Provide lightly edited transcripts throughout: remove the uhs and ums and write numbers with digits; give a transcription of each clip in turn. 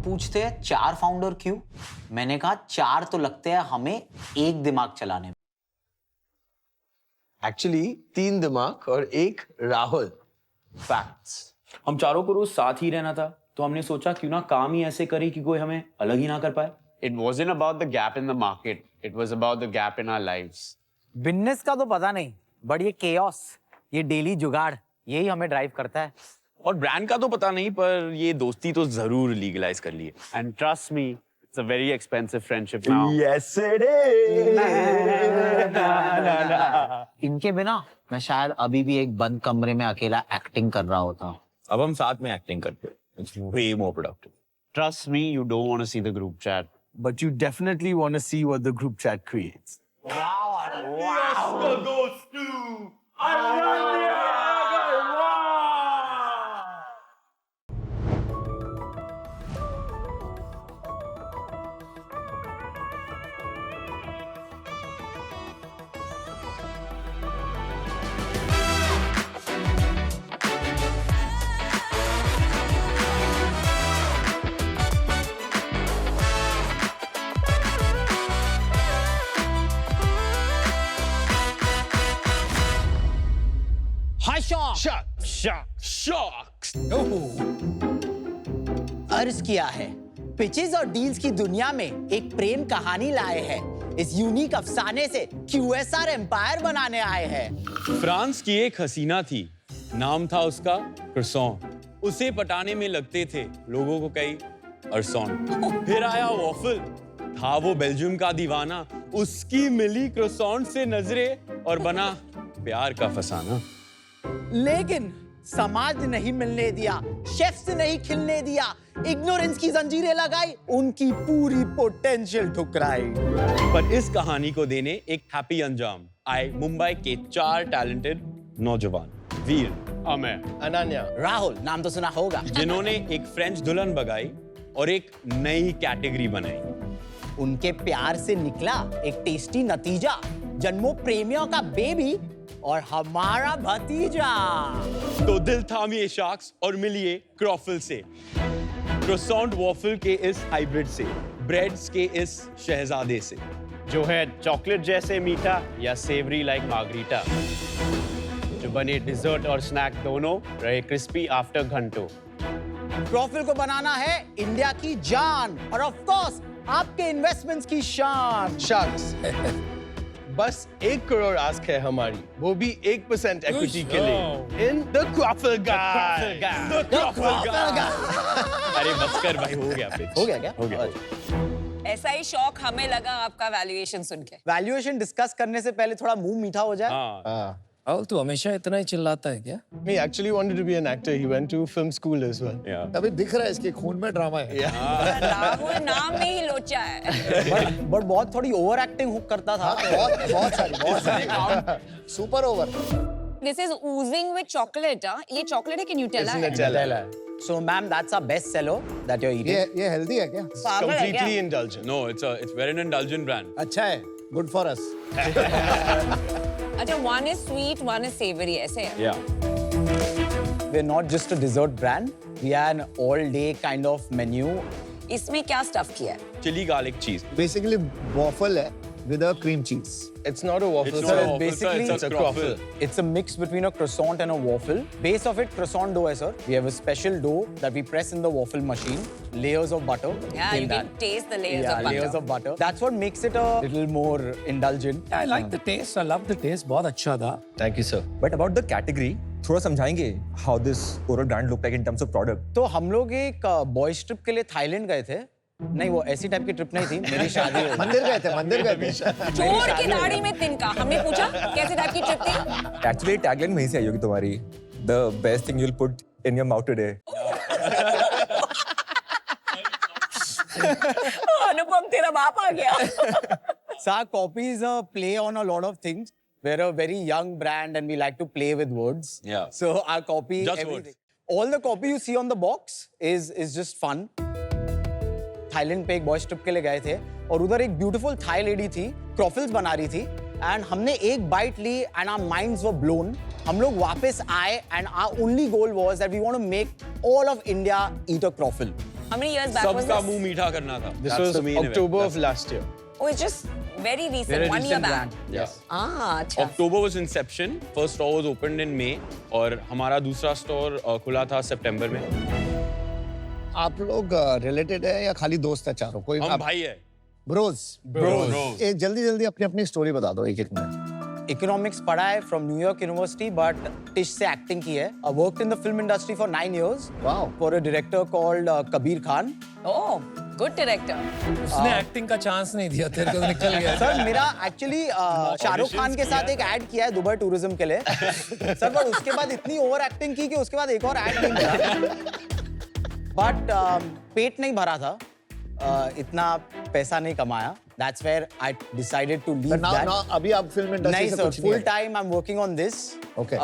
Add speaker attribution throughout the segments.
Speaker 1: पूछते हैं 4 फाउंडर क्यों? मैंने कहा 4 तो लगते हैं हमें एक दिमाग चलाने में।
Speaker 2: एक्चुअली 3 दिमाग और 1 राहुल। फैक्ट्स।
Speaker 3: हम चारों को रोज साथ ही रहना था, तो हमने सोचा क्यों ना काम ही ऐसे करे कि कोई हमें अलग ही ना कर पाए।
Speaker 4: It wasn't about the gap in the market. It was about the gap in our lives.
Speaker 5: Business का तो पता नहीं, बट ये केओस, ये डेली जुगाड़, यही हमें ड्राइव करता है।
Speaker 3: और ब्रांड का तो पता नहीं, पर ये दोस्ती तो जरूर लीगलाइज कर लिए।
Speaker 4: And trust me, it's a very expensive friendship now.
Speaker 2: Yes it is.
Speaker 1: इनके बिना मैं शायद अभी भी एक बंद कमरे में अकेला एक्टिंग कर रहा होता।
Speaker 3: अब हम साथ में एक्टिंग करते हैं। It's way more productive.
Speaker 4: Trust me, you don't want to see the group chat.
Speaker 2: But you definitely want to see what the group chat creates.
Speaker 5: Hi shock,
Speaker 3: Shocks!
Speaker 5: अर्ज किया है, पिचेस और डील्स की दुनिया में एक प्रेम कहानी लाए हैं। इस यूनिक अफसाने से QSR एम्पायर बनाने आए हैं।
Speaker 3: फ्रांस की एक हसीना थी, नाम था उसका क्रोसॉन। उसे पटाने में लगते थे लोगों को कई अरसोन। फिर आया वॉफल, था वो बेल्जियम का दीवाना। उसकी मिली क्रोसॉन से नजरें और बना प्यार का फसाना।
Speaker 5: लेकिन समाज ने नहीं मिलने दिया, शेफ्स ने नहीं खिलने दिया, इग्नोरेंस की जंजीरें लगाई, उनकी पूरी पोटेंशियल ठुकराई।
Speaker 3: पर इस कहानी को देने एक हैप्पी अंजाम आए मुंबई के 4 टैलेंटेड नौजवान वीर,
Speaker 4: Amer.
Speaker 2: Ananya.
Speaker 5: राहुल नाम तो सुना होगा,
Speaker 3: जिन्होंने एक फ्रेंच दुल्हन भगाई और एक नई कैटेगरी बनाई।
Speaker 5: उनके प्यार से निकला एक टेस्टी नतीजा, जन्मों प्रेमियों का बेबी और हमारा भतीजा।
Speaker 3: तो दिल थामिए शार्क्स और मिलिए क्रॉफल से, क्रोसॉन्ट वॉफल के इस हाइब्रिड से, ब्रेड्स के इस शहजादे से,
Speaker 4: जो है चॉकलेट जैसे मीठा या सेवरी लाइक मार्गरीटा, जो बने डिजर्ट और स्नैक दोनों, रहे क्रिस्पी आफ्टर घंटों।
Speaker 5: क्रॉफल को बनाना है इंडिया की जान और ऑफ कोर्स आपके इन्वेस्टमेंट्स की शान।
Speaker 2: Sharks. बस 1 करोड़ आस्क है हमारी, वो भी 1% इक्विटी के लिए इन द क्रॉफल गाय।
Speaker 3: अरे बस कर भाई, हो गया pitch।
Speaker 5: हो गया क्या?
Speaker 3: हो गया।
Speaker 6: ऐसा ही शौक हमें लगा आपका वैल्यूएशन सुन के।
Speaker 5: वैल्यूएशन डिस्कस करने से पहले थोड़ा मुंह मीठा हो जाए।
Speaker 3: हाँ,
Speaker 7: राहुल तू हमेशा इतना ही चिल्लाता है क्या?
Speaker 2: He actually wanted to be an actor. He went to film school as well.
Speaker 3: yeah.
Speaker 7: अभी दिख रहा है इसके खून में ड्रामा है।
Speaker 6: राहुल नाम में ही लोचा है।
Speaker 5: बट बहुत थोड़ी ओवर एक्टिंग हुक करता था।
Speaker 7: बहुत सारी super over.
Speaker 6: This is oozing with chocolate, हाँ? ये चॉकलेट है कि न्यूटेला है?
Speaker 2: Nutella.
Speaker 5: So ma'am, that's our best seller that you're eating.
Speaker 7: ये हेल्दी है क्या?
Speaker 6: पागल है क्या?
Speaker 2: Completely indulgent.
Speaker 3: No, it's very indulgent brand.
Speaker 7: अच्छा है, गुड फॉर अस।
Speaker 6: अच्छा, one is sweet, one is savory, ऐसे है?
Speaker 3: Yeah.
Speaker 5: We're not just a dessert brand. We are an all-day kind of menu.
Speaker 6: इसमें क्या स्टफ किया है?
Speaker 3: Chili garlic cheese.
Speaker 7: Basically waffle है with a cream cheese.
Speaker 2: It's not a waffle.
Speaker 3: It's
Speaker 2: sir.
Speaker 3: not a waffle,
Speaker 5: basically-
Speaker 3: sir, it's a croffle.
Speaker 5: It's a mix between a croissant and a waffle. Base of it, croissant dough, hai, sir. We have a special dough that we press in the waffle machine. Layers of butter.
Speaker 6: Yeah,
Speaker 5: in
Speaker 6: you
Speaker 5: that.
Speaker 6: can taste the layers
Speaker 5: Yeah,
Speaker 6: of butter.
Speaker 5: layers of butter. That's what makes it a little more indulgent.
Speaker 7: I like the taste, I love the taste, बहुत अच्छा था।
Speaker 2: Thank you, sir.
Speaker 8: But about the category, थोड़ा समझाएंगे how this overall brand look like in terms of product.
Speaker 5: तो हम लोग एक boys trip के लिए थाईलैंड गए थे। नहीं, वो ऐसी टाइप की ट्रिप नहीं थी, मेरी शादी हुई।
Speaker 7: मंदिर गए थे।
Speaker 6: चोर की दाढ़ी में तिनका। हमने पूछा कैसी टाइप की ट्रिप थी?
Speaker 8: Actually tagline वहीं से आई होगी तुम्हारी. The best thing you'll put in your mouth today.
Speaker 6: अनुपम तेरा बाप आ गया।
Speaker 5: So our copies play on a lot of things. We're a very young brand and we like to play with words.
Speaker 3: Yeah.
Speaker 5: So our copy,
Speaker 3: Just
Speaker 5: everything.
Speaker 3: words.
Speaker 5: All the copy you see on the box is just fun. Thailand पे एक boys trip के लिए गए थे और उधर एक beautiful Thai lady थी, क्रॉफल्स बना रही थी एंड हमने एक बाइट ली and our minds were blown. हम लोग वापस आए and our only goal was that we want to make all of India eat a croffle.
Speaker 6: How many years back was
Speaker 3: सबका
Speaker 6: this?
Speaker 3: मुंह मीठा करना था.
Speaker 2: This
Speaker 3: That's
Speaker 2: was
Speaker 3: the main event.
Speaker 2: October of
Speaker 3: That's it.
Speaker 2: last year.
Speaker 6: Oh, it's just very recent, 1 year back.
Speaker 2: Yes.
Speaker 6: Ah, अच्छा.
Speaker 3: October was inception. First store was opened in May और हमारा दूसरा store खुला था सितंबर में.
Speaker 7: आप लोग related है या खाली दोस्त है चारों? कोई
Speaker 3: हम भाई है.
Speaker 7: Bros
Speaker 3: Bros.
Speaker 7: एक जल्दी अपनी अपनी स्टोरी बता दो एक मिनट.
Speaker 5: इकोनॉमिक्स पढ़ा है फ्रॉम न्यूयॉर्क यूनिवर्सिटी बट टिश से एक्टिंग की है. I worked in the film industry for 9 years.
Speaker 7: Wow.
Speaker 5: For a director called Kabir Khan.
Speaker 6: Oh, good director.
Speaker 9: उसने एक्टिंग का चांस नहीं दिया तेरे को, निकल गया.
Speaker 5: सर मेरा एक्चुअली शाहरुख खान के साथ एक ऐड किया है दुबई टूरिज्म के लिए. सर बट उसके बाद इतनी ओवर एक्टिंग की कि उसके बाद एक और ऐड नहीं मिला. बट पेट नहीं भरा था. इतना पैसा नहीं कमाया. That's where I decided to leave that.
Speaker 7: अभी आप फिल्म इंडस्ट्री
Speaker 5: नहीं
Speaker 7: से
Speaker 5: सर,
Speaker 7: कुछ नहीं
Speaker 5: full
Speaker 7: है.
Speaker 5: time I'm working on this.
Speaker 7: Okay.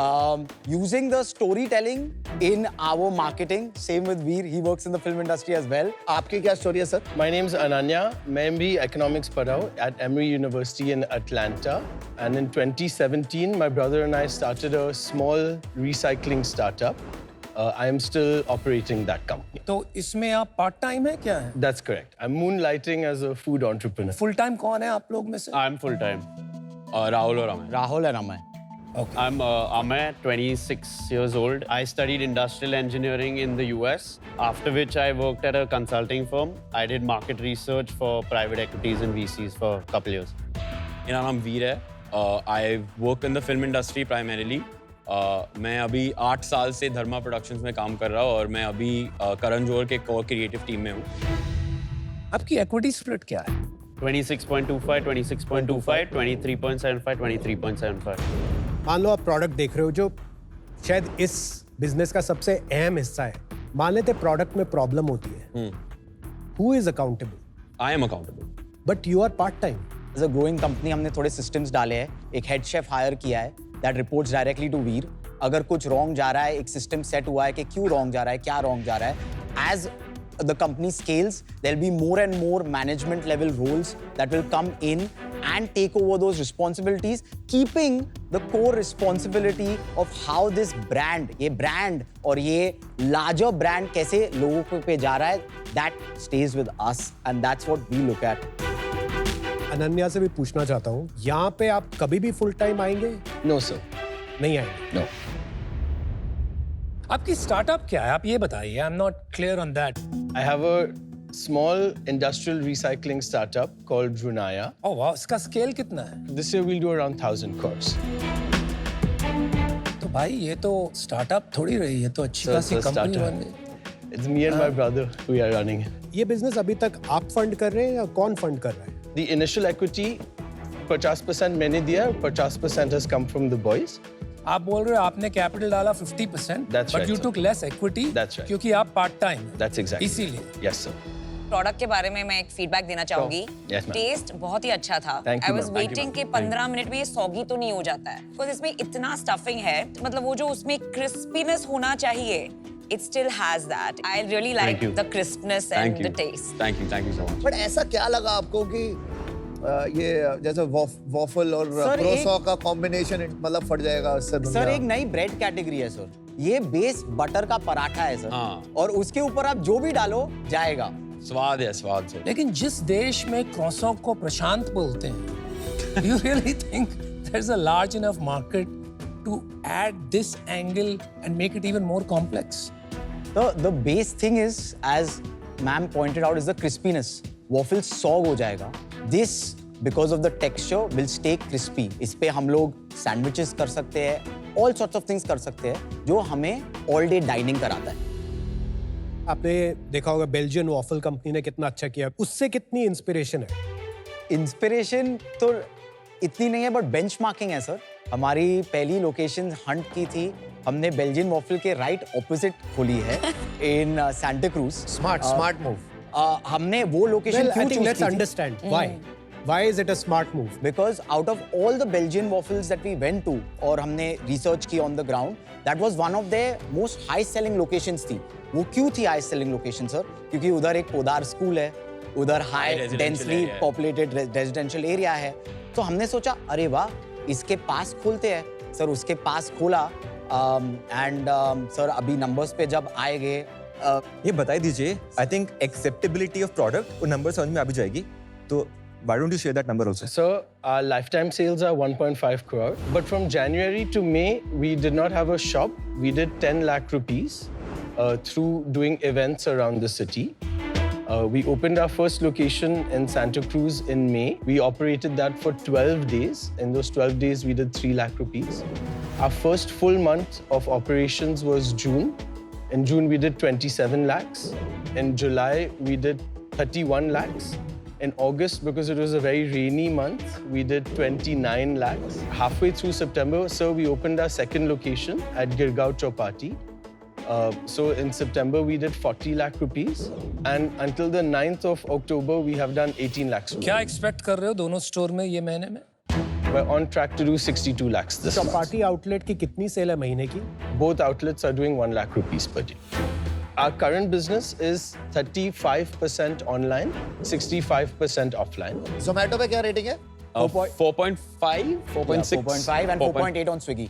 Speaker 5: Using the storytelling in our marketing. Same with Veer, he works in the film industry as well.
Speaker 7: आपकी क्या story है सर?
Speaker 2: My name's Ananya. मैं भी economics पढ़ा हूँ at Emory University in Atlanta. And in 2017, my brother and I started a small recycling startup. I am still operating that company.
Speaker 9: तो इसमें आप पार्ट टाइम है क्या है?
Speaker 2: That's correct. I'm moonlighting as a food entrepreneur.
Speaker 9: Full time कौन है आप लोग में से?
Speaker 4: I'm full time.
Speaker 3: राहुल और अमय.
Speaker 5: राहुल है नाम है.
Speaker 4: I'm Amay, 26 years old. I studied industrial engineering in the US, after which I worked at a consulting firm. I did market research for private equities and VCs for a couple years.
Speaker 3: मेरा नाम वीर है. I work in the film industry primarily. मैं अभी 8 साल से धर्मा productions में काम कर रहा हूँ और मैं अभी करण जौहर के कोर क्रिएटिव टीम में हूँ.
Speaker 9: आपकी इक्विटी स्प्लिट क्या है?
Speaker 4: 26.25, 26.25, 23.75, 23.75.
Speaker 10: मान लो आप प्रोडक्ट देख रहे हो जो शायद इस बिजनेस का सबसे अहम हिस्सा है. मान लेते प्रोडक्ट में प्रॉब्लम होती है. Who is accountable?
Speaker 3: I am accountable.
Speaker 10: But you are part time.
Speaker 5: As a growing company हमने थोड़े सिस्टम्स डाले हैं. एक हेड शेफ हायर किया है दैट रिपोर्ट्स डायरेक्टली टू वीर. अगर कुछ रॉन्ग जा रहा है, एक सिस्टम सेट हुआ है कि क्यों रॉन्ग जा रहा है, क्या रॉन्ग जा रहा है. As the company scales, there'll be more and more management level roles that will come in and take over those responsibilities, keeping the core responsibility of how this brand, ये brand और ये larger brand कैसे लोगों पे जा रहा है, that stays with us and that's what we look at.
Speaker 10: Ananya से भी पूछना चाहता हूँ, यहाँ पे आप कभी भी फुल टाइम आएंगे?
Speaker 2: No, sir.
Speaker 10: नहीं आएंगे.
Speaker 2: No.
Speaker 9: आपकी स्टार्टअप क्या है? आप ये बताइए. I am not clear on that.
Speaker 2: I have a small industrial recycling startup called Runaya.
Speaker 9: ओह वाह, इसका स्केल कितना है?
Speaker 2: This year we'll do around 1,000 crores.
Speaker 9: तो भाई ये तो स्टार्टअप थोड़ी रही है, तो अच्छी
Speaker 2: So
Speaker 9: खासी
Speaker 2: it's a
Speaker 9: कंपनी
Speaker 2: startup.
Speaker 9: बन गई.
Speaker 2: It's me and my brother we are running it.
Speaker 10: ये बिजनेस अभी तक आप फंड कर रहे हैं या कौन फंड कर रहा है?
Speaker 2: The initial equity 50% मैंने दिया, 50% has come from the boys.
Speaker 9: आप बोल रहे हो आपने कैपिटल डाला 50%,
Speaker 2: That's
Speaker 9: but
Speaker 2: right,
Speaker 9: you
Speaker 2: sir.
Speaker 9: took less equity.
Speaker 2: That's right.
Speaker 9: क्योंकि आप पार्ट टाइम हैं.
Speaker 2: That's exactly.
Speaker 9: इसीलिए.
Speaker 2: Yes, sir.
Speaker 6: प्रोडक्ट के बारे में मैं एक फीडबैक देना चाहूंगी.
Speaker 2: Yes, ma'am.
Speaker 6: टेस्ट बहुत ही अच्छा था.
Speaker 2: Thank you,
Speaker 6: I was
Speaker 2: ma'am. Thank you,
Speaker 6: waiting
Speaker 2: ma'am.
Speaker 6: कि 15 मिनट में ये सॉगी तो नहीं हो जाता है. बिकॉज इसमें इतना स्टफिंग है, मतलब वो जो उसमें क्रिस्पीनेस होना चाहिए, it still has that. I really like
Speaker 3: you.
Speaker 6: the crispness
Speaker 3: Thank
Speaker 6: and
Speaker 3: you.
Speaker 6: the taste.
Speaker 3: Thank you so much.
Speaker 7: But ऐसा क्या लगा आपको कि ये जैसे वॉफल और
Speaker 5: Sir,
Speaker 7: क्रोसो का कॉम्बिनेशन मतलब फट जाएगा उससे दुनिया?
Speaker 5: सर एक नई ब्रेड कैटेगरी है सर. ये बेस बटर का पराठा है सर.
Speaker 3: हाँ.
Speaker 5: और उसके ऊपर आप जो भी डालो जाएगा.
Speaker 3: स्वाद है, स्वाद से.
Speaker 9: लेकिन जिस देश में क्रॉसॉ को प्रशांत बोलते हैं, do you really think there's a large enough market to add this angle and make it even more complex?
Speaker 5: The base thing is, as ma'am pointed out, is the crispiness. Waffle sog हो जाएगा. This, because of the texture, will stay crispy. इस पे हम लोग sandwiches कर सकते हैं, all sorts of things कर सकते हैं, जो हमें all day dining कराता है.
Speaker 10: आपने देखा होगा बेल्जियन वॉफल कंपनी ने कितना अच्छा किया. उससे कितनी इंस्पिरेशन है?
Speaker 5: इंस्पिरेशन तो इतनी नहीं है, बट बेंचमार्किंग है सर. हमारी पहली लोकेशन हंट की थी. हमने बेल्जियन वॉफल के राइट ऑपोजिट खोली है इन सांता क्रूज.
Speaker 7: Smart move.
Speaker 5: हमने वो लोकेशन
Speaker 10: Well, I
Speaker 5: क्यों
Speaker 10: think
Speaker 5: चूज
Speaker 10: let's
Speaker 5: की थी?
Speaker 10: understand why. Why is it a smart move?
Speaker 5: Because out of all the Belgian waffles that we went to और हमने research की on the ground, that was one of their most high selling locations थी. वो क्यों थी high selling location sir? क्योंकि उधर एक पोदार स्कूल है, उधर high
Speaker 3: residential
Speaker 5: densely
Speaker 3: area है.
Speaker 5: populated residential area है. तो हमने सोचा अरे वाह, इसके पास खोलते हैं. सर उसके पास खोला and सर अभी numbers पे जब आएंगे
Speaker 8: ये बताई दीजिए, I think acceptability of product और नंबर समझ में आ भी जाएगी, तो why don't you share that number also?
Speaker 2: So our lifetime sales are 1.5 crore. But from January to May, we did not have a shop. We did 10 lakh rupees through doing events around the city. We opened our first location in Santa Cruz in May. We operated that for 12 days. In those 12 days, we did 3 lakh rupees. Our first full month of operations was June. In June, we did 27 lakhs. In July, we did 31 lakhs. In August, because it was a very rainy month, we did 29 lakhs. Halfway through September, so we opened our second location at Girgaon Chowpatty. So in September, we did 40 lakh rupees. And until the 9th of October, we have done 18 lakhs rupees.
Speaker 9: क्या expect कर रहे हो दोनों store में ये महीने में?
Speaker 2: We're on track to do 62 lakhs this month.
Speaker 10: Chowpatty outlet की कितनी सेल है महीने की?
Speaker 2: Both outlets are doing 1 lakh rupees per day. Our current business is 35% online, 65% offline.
Speaker 7: Zomato पे क्या रेटिंग है?
Speaker 3: 4.5, 4.6,
Speaker 5: 4.5 and 4.8 on Swiggy.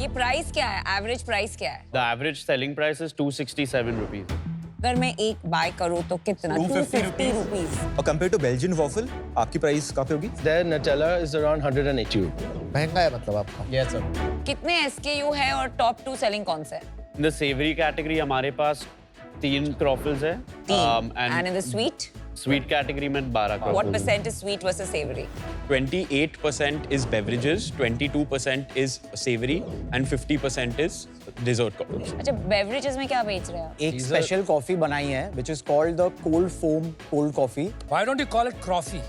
Speaker 6: ये प्राइस क्या है? एवरेज प्राइस क्या है?
Speaker 4: The average selling price is 267 rupees.
Speaker 6: अगर मैं एक बाय करूँ तो कितना? 250 रुपीस।
Speaker 8: और कंपेयर टू बेल्जियन वॉफल, आपकी प्राइस कहाँ पे होगी?
Speaker 2: Their Nutella is around 180 rupees.
Speaker 7: महंगा है मतलब आपका?
Speaker 5: Yes, sir.
Speaker 6: कितने SKU है और टॉप 2 सेलिंग कौन से है?
Speaker 4: In the savory category, हमारे पास 3 croffles है.
Speaker 6: And in the sweet?
Speaker 4: Sweet category में 12 croffles.
Speaker 6: What percent is sweet versus savory?
Speaker 3: 28% is beverages, 22% is savory, and 50% is dessert cocktails.
Speaker 6: अच्छा, beverages में क्या बेच रहे हैं?
Speaker 5: एक स्पेशल कॉफी बनाई है which is called the cold foam cold coffee.
Speaker 9: Why don't you call it coffee?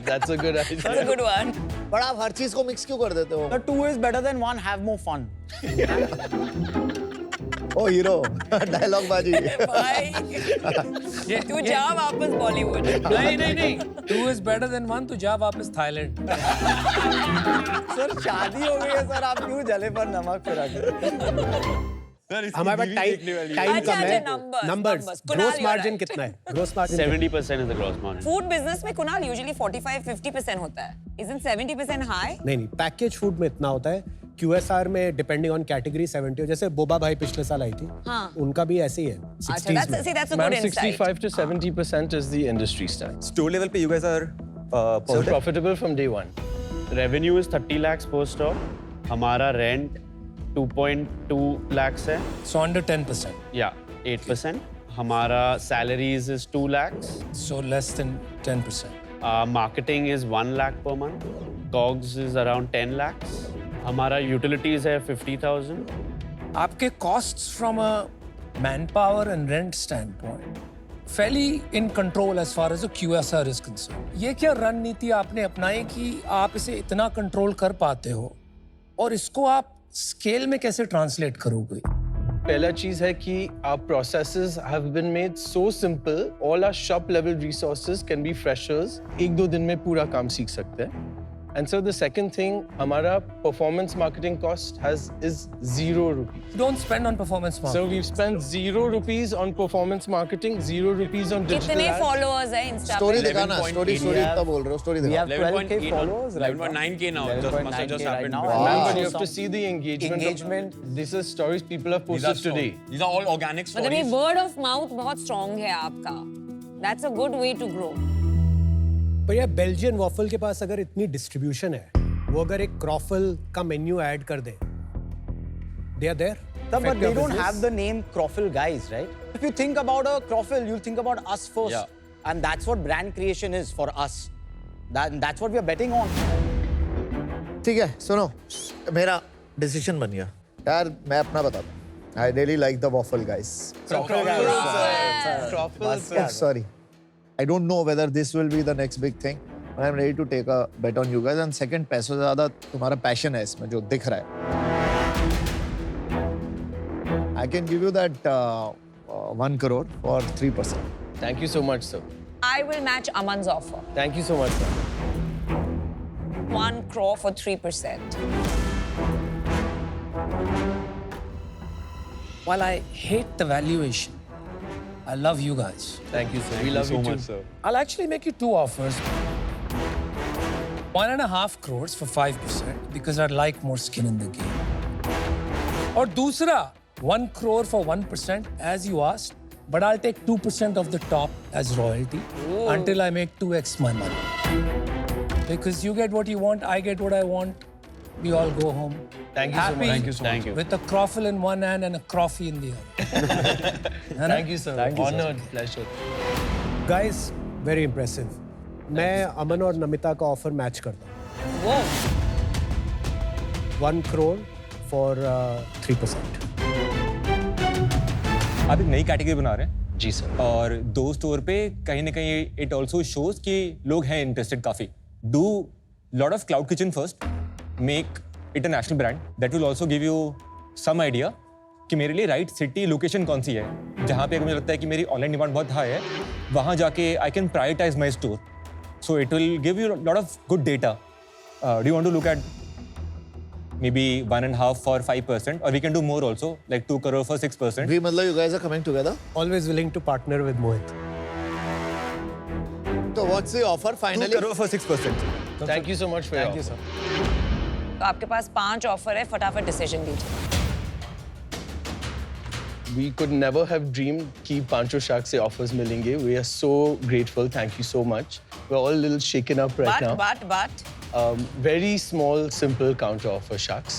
Speaker 2: That's a good idea.
Speaker 6: That's a good one.
Speaker 7: पर आप हर चीज को मिक्स क्यों कर देते हो?
Speaker 5: The two is better than one. Have more fun.
Speaker 7: ओ hero dialogue बाजी.
Speaker 6: भाई, तू जा वापस बॉलीवुड।
Speaker 9: नहीं। Two is better than one, तो जा वापस थाईलैंड।
Speaker 5: सर शादी हो गई है सर, आप क्यों जले पर नमक फिरा के?
Speaker 10: हमारे पास टाइम
Speaker 6: अच्छा,
Speaker 10: कम है।
Speaker 6: numbers,
Speaker 10: numbers
Speaker 6: numbers.
Speaker 10: Gross
Speaker 6: Kunal,
Speaker 10: margin
Speaker 6: you're
Speaker 10: कितना है? Gross margin
Speaker 4: 70% is the gross margin.
Speaker 6: Food business में कुणाल यूजुअली 45-50% होता है। Isn't 70% high?
Speaker 10: नहीं, पैकेज फूड में इतना होता है। QSR में डिपेंडिंग ऑन कैटेगरी 70, जैसे बोबा भाई पिछले साल आई थी,
Speaker 6: हाँ।
Speaker 10: उनका भी ऐसे ही है।
Speaker 6: अच्छा,
Speaker 10: 60s में।
Speaker 6: that's a
Speaker 2: Ma'am,
Speaker 6: good insight.
Speaker 2: 65 to 70% is the industry standard.
Speaker 8: Store level पे you guys are
Speaker 2: So
Speaker 8: positive?
Speaker 2: profitable from day one.
Speaker 4: Revenue is 30 lakhs per store. हमारा rent 2.2 lakhs है.
Speaker 9: So under 10%.
Speaker 4: Yeah, 8%. हमारा salaries is 2 lakhs.
Speaker 9: So less than 10%.
Speaker 4: Marketing is 1 lakh per month. COGS is around 10 lakhs. हमारा utilities है 50,000.
Speaker 9: आपके costs from a manpower and rent standpoint fairly in control as far as the QSR is concerned. ये क्या रणनीति आपने अपनाई कि आप इसे इतना कंट्रोल कर पाते हो और इसको आप स्केल में कैसे ट्रांसलेट करोगे?
Speaker 2: पहला चीज है कि our processes have been made so simple. All our shop level resources can be freshers. 1-2 दिन में पूरा काम सीख सकते हैं. And so the second thing, हमारा performance marketing cost is 0 rupees.
Speaker 9: Don't spend on performance
Speaker 2: So
Speaker 9: marketing.
Speaker 2: we've spent 0 rupees on performance marketing, 0 rupees on digital
Speaker 6: कितने
Speaker 2: ads.
Speaker 6: followers हैं Insta
Speaker 7: स्टोरी
Speaker 6: पे?
Speaker 7: दिखाना,
Speaker 3: 11.8
Speaker 7: स्टोरी इतना बोल रहे हो, स्टोरी
Speaker 5: We
Speaker 7: दिखाओ.
Speaker 5: have 12K
Speaker 3: 11.8
Speaker 5: followers right now.
Speaker 3: 11.9K now. Just must have just
Speaker 5: 11.9K right
Speaker 3: happened.
Speaker 5: now.
Speaker 2: Man,
Speaker 5: Wow.
Speaker 2: but you have to see the engagement.
Speaker 5: Engagement.
Speaker 2: These are stories people have
Speaker 3: These are
Speaker 2: posted today.
Speaker 3: These are all organic
Speaker 6: मतलब ये
Speaker 3: stories.
Speaker 6: word of mouth बहुत strong है आपका। That's a good way to grow.
Speaker 10: पर यार Belgian waffle के पास अगर इतनी डिस्ट्रीब्यूशन है, वो अगर एक क्रॉफल का मेन्यू ऐड कर दे, they are there.
Speaker 5: Sir, but
Speaker 10: Affect
Speaker 5: they
Speaker 10: your
Speaker 5: don't
Speaker 10: business.
Speaker 5: have the name Croffle guys, right? If you think about a Croffle, you'll think about us first.
Speaker 3: Yeah.
Speaker 5: And that's what brand creation is for us. That's what we are betting on.
Speaker 7: ठीक है, सुनो, मेरा decision बन गया. यार मैं अपना बताता हूँ. I really like the waffle guys. Sorry. I don't know whether this will be the next big thing. But I'm ready to take a bet on you guys. And second, पैसों से ज़्यादा तुम्हारा passion है इसमें जो दिख रहा है. I can give you that 1 crore for 3%.
Speaker 2: Thank you so much, sir.
Speaker 6: I will match Aman's offer.
Speaker 2: Thank you so much, sir.
Speaker 6: 1 crore for 3%.
Speaker 9: While I hate the valuation, I love you guys.
Speaker 2: Thank you, sir. We love
Speaker 3: so
Speaker 2: you too.
Speaker 3: much, sir.
Speaker 9: I'll actually make you 2 offers. 1.5 crores for 5% because I'd like more skin in the game. और दूसरा 1 crore for 1%, as you asked, but I'll take 2% of the top as royalty until I make 2x my money. Because you get what you want, I get what I want, we all go home.
Speaker 2: Thank you so much.
Speaker 9: Happy
Speaker 2: Thank you so much.
Speaker 9: with a croffle in one hand and a coffee in the other.
Speaker 2: Thank you, sir. Honored, pleasure.
Speaker 10: Guys, very impressive. मैं अमन और नमिता का offer match करता हूँ. 1 crore for 3%.
Speaker 8: आप एक नई category बना रहे हैं
Speaker 2: जी सर.
Speaker 8: और दो स्टोर पे कहीं ना कहीं इट ऑल्सो शोज कि लोग हैं इंटरेस्टेड काफी. Do lot of cloud kitchen first, make it a national brand that will also give you some idea कि मेरे लिए राइट सिटी लोकेशन कौन सी है जहाँ पे मुझे लगता है कि मेरी ऑनलाइन डिमांड बहुत हाई है, वहाँ जाके I can prioritise my store. So it will give you lot of good data. Do you want to look at maybe 1.5 for 5%, or we can do more also, like 2 crore for 6%.
Speaker 7: We, मतलब you guys are coming together.
Speaker 10: Always willing to partner with Mohit.
Speaker 7: So what's the offer
Speaker 8: 2
Speaker 7: finally?
Speaker 8: crore for 6%.
Speaker 2: Thank you so much for your offer.
Speaker 6: तो आपके पास 5 offer है, फटाफट decision दीजिए.
Speaker 2: We could never have dreamed कि Pancho Shark से offers मिलेंगे. We are so grateful. Thank you so much. We're all a little shaken up right now.
Speaker 6: But
Speaker 2: Very small, simple counter offer Sharks.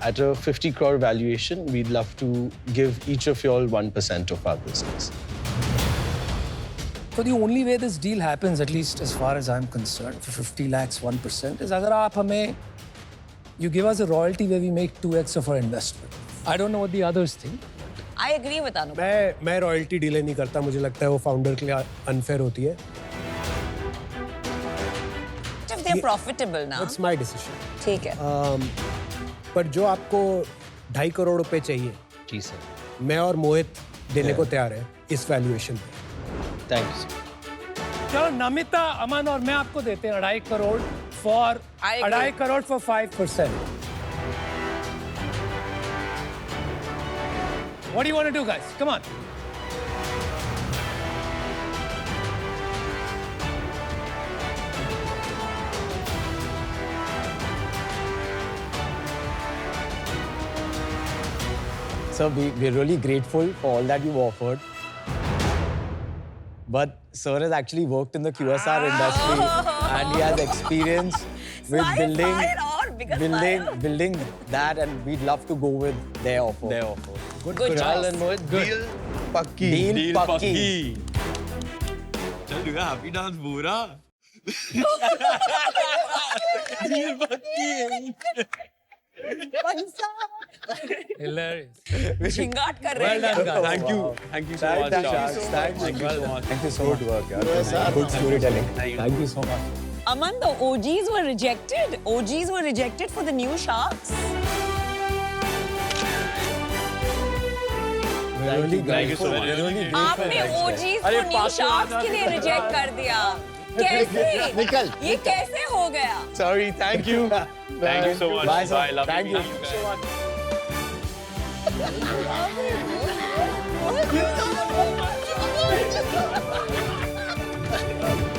Speaker 2: At a 50 crore valuation, we'd love to give each of you all 1% of our business.
Speaker 9: So the only way this deal happens, at least as far as I'm concerned, for 50 lakhs, 1%, is अगर आप हमें, you give us a royalty where we make 2x of our investment. I don't know what the others think.
Speaker 6: I agree with Anup.
Speaker 10: मैं royalty delay नहीं करता. मुझे लगता है वो फाउंडर के लिए अनफेयर होती है.
Speaker 6: If they're profitable now.
Speaker 10: That's my decision.
Speaker 6: ठीक है.
Speaker 10: पर जो आपको 2.5 करोड़ रुपए चाहिए,
Speaker 2: जी सर.
Speaker 10: मैं और मोहित देने को तैयार है इस वैल्यूएशन पे.
Speaker 2: Thank you, sir.
Speaker 9: चलो नमिता, अमन और मैं आपको देते हैं 2.5 crore for
Speaker 6: I agree.
Speaker 9: 2.5 crore for 5%. What do you want to do, guys? Come on.
Speaker 5: Sir, we're really grateful for all that you've offered. But sir has actually worked in the QSR industry and he has experience with
Speaker 6: Smile,
Speaker 5: building,
Speaker 6: smile on, bigger smile.
Speaker 5: building that, and we'd love to go with their offer.
Speaker 6: Good
Speaker 2: Kunal
Speaker 6: choice.
Speaker 2: and Mohit, deal pakki.
Speaker 5: Deal pakki.
Speaker 3: चल दूंगा happy dance पूरा.
Speaker 9: Hilarious.
Speaker 6: Zingaat कर रहे हैं.
Speaker 3: Thank you so much.
Speaker 5: Thank you so much.
Speaker 8: Good storytelling.
Speaker 9: Thank you so much.
Speaker 6: Aman, the OGs were rejected. OGs were rejected for the new Sharks.
Speaker 3: Thank you so much.
Speaker 6: आपने OGs को new Sharks के लिए reject कर दिया. कैसे?
Speaker 7: निकल.
Speaker 6: ये कैसे हो गया?
Speaker 2: Sorry, thank you.
Speaker 3: Thank you so much.
Speaker 5: Bye, sir.
Speaker 3: Bye. Love
Speaker 5: Thank you.
Speaker 3: meeting you guys.
Speaker 6: What?